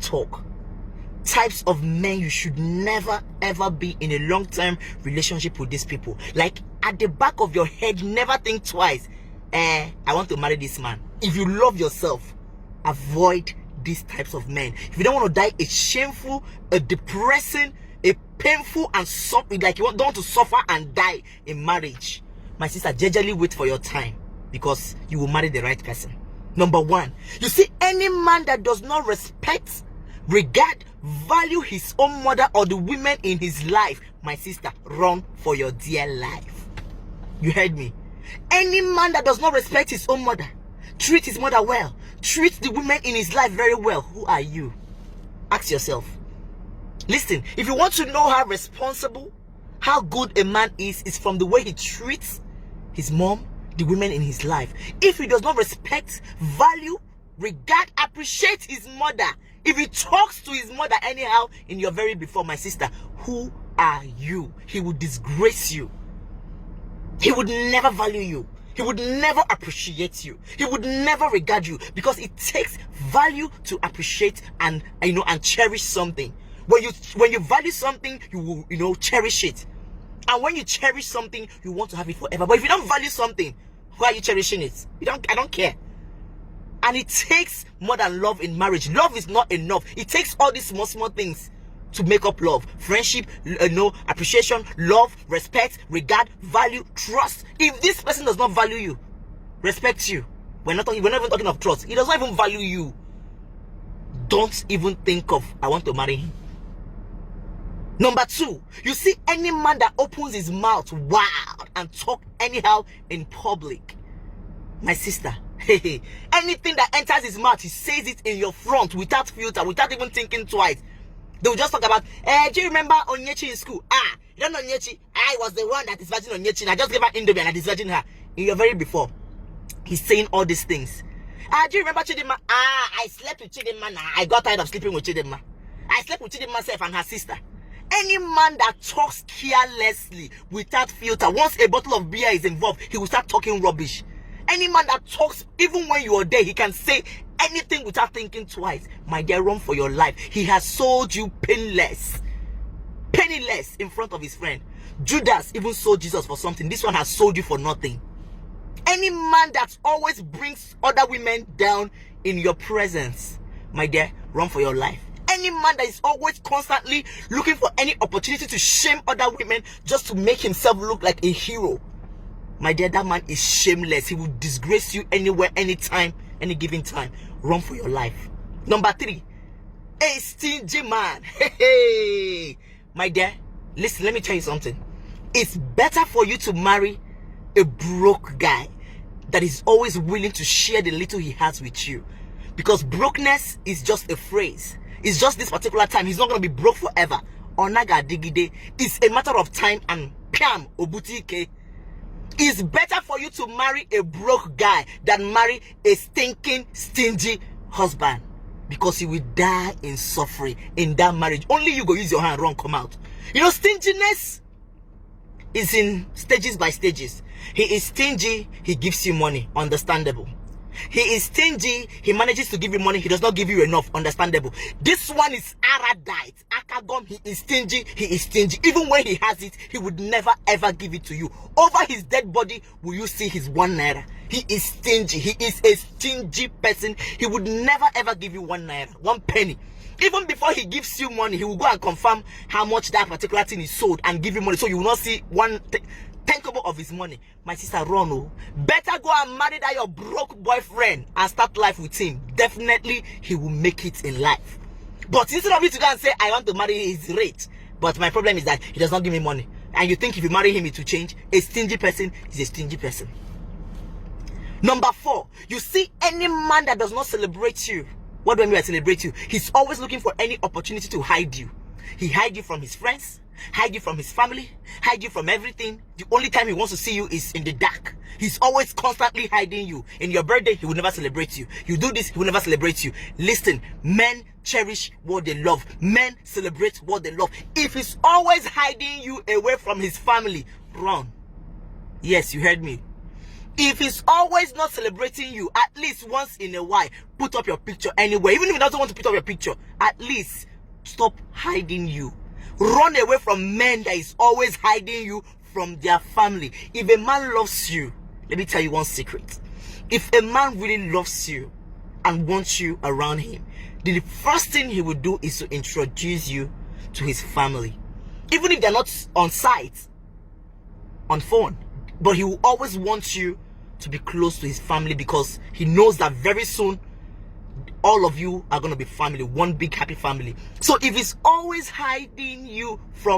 talk. Types of men you should never ever be in a long-term relationship with these people. Like, at the back of your head, never think twice. I want to marry this man. If you love yourself, avoid these types of men. If you don't want to die a shameful, a depressing, a painful, and something like you don't want to suffer and die in marriage, my sister, jejely wait for your time, because you will marry the right person. Number one, you see, any man that does not respect, regard, value his own mother or the women in his life, my sister, run for your dear life. You heard me? Any man that does not respect his own mother, treat his mother well, treat the women in his life very well, who are you? Ask yourself. Listen, if you want to know how responsible, how good a man is from the way he treats his mom, the women in his life. If he does not respect, value, regard, appreciate his mother, if he talks to his mother anyhow in your very before, my sister, who are you? He would disgrace you. He would never value you. He would never appreciate you. He would never regard you, because it takes value to appreciate and cherish something. When you value something, you will cherish it. And when you cherish something, you want to have it forever. But if you don't value something, why are you cherishing it? I don't care. And it takes more than love in marriage. Love is not enough. It takes all these small things to make up love. Friendship, appreciation, love, respect, regard, value, trust. If this person does not value you, respect you, we're not even talking of trust. He does not even value you. Don't even think of, I want to marry him. Number two, you see, any man that opens his mouth wild and talk anyhow in public, my sister, anything that enters his mouth, he says it in your front without filter, without even thinking twice. They will just talk about, do you remember Onyechi in school? You don't know Onyechi? I was the one that is virgin Onyechi, and I just gave her Indomie and I disvirgin her. In your very before, he's saying all these things. Do you remember Chidima? I slept with Chidima. I got tired of sleeping with Chidima. I slept with Chidima herself and her sister. Any man that talks carelessly, without filter, once a bottle of beer is involved, he will start talking rubbish. Any man that talks, even when you are there, he can say anything without thinking twice. My dear, run for your life. He has sold you penniless in front of his friend. Judas even sold Jesus for something. This one has sold you for nothing. Any man that always brings other women down in your presence, my dear, run for your life. Any man that is always constantly looking for any opportunity to shame other women just to make himself look like a hero, my dear, that man is shameless. He will disgrace you anywhere, anytime, any given time. Run for your life. Number three, a stingy man. Hey, my dear, listen, let me tell you something. It's better for you to marry a broke guy that is always willing to share the little he has with you, because brokenness is just a phrase. It's just this particular time. He's not going to be broke forever. Onaga digide. It's a matter of time, and piam obutike. It's better for you to marry a broke guy than marry a stinking, stingy husband, because he will die in suffering in that marriage. Only you go use your hand, run, come out. Stinginess is in stages by stages. He is stingy, he gives you money, understandable. He is stingy, he manages to give you money, he does not give you enough, understandable. This one is Aradite, Akagom. He is stingy, he is stingy. Even when he has it, he would never ever give it to you. Over his dead body, will you see his 1 naira? He is stingy, he is a stingy person. He would never ever give you 1 naira, 1 penny. Even before he gives you money, he will go and confirm how much that particular thing is sold and give you money, so you will not see 1 tenkobo of his money. My sister, run. Oh, better go and marry that your broke boyfriend and start life with him. Definitely he will make it in life. But instead of you to go and say, I want to marry his rate, but my problem is that he does not give me money, and you think if you marry him it will change. A stingy person is a stingy person. Number 4, you see, any man that does not celebrate you. What do I mean by celebrate you? He's always looking for any opportunity to hide you. He hides you from his friends, hide you from his family, hide you from everything. The only time he wants to see you is in the dark. He's always constantly hiding you. In your birthday, he will never celebrate you. You do this, he will never celebrate you. Listen, men cherish what they love. Men celebrate what they love. If he's always hiding you away from his family, run. Yes, you heard me. If he's always not celebrating you, at least once in a while, put up your picture anywhere. Even if he doesn't want to put up your picture, at least stop hiding you. Run away from men that is always hiding you from their family. If a man loves you, let me tell you one secret. If a man really loves you and wants you around him, the first thing he will do is to introduce you to his family. Even if they're not on site, on phone, but he will always want you to be close to his family, because he knows that very soon all of you are going to be family, one big happy family. So if he's always hiding you from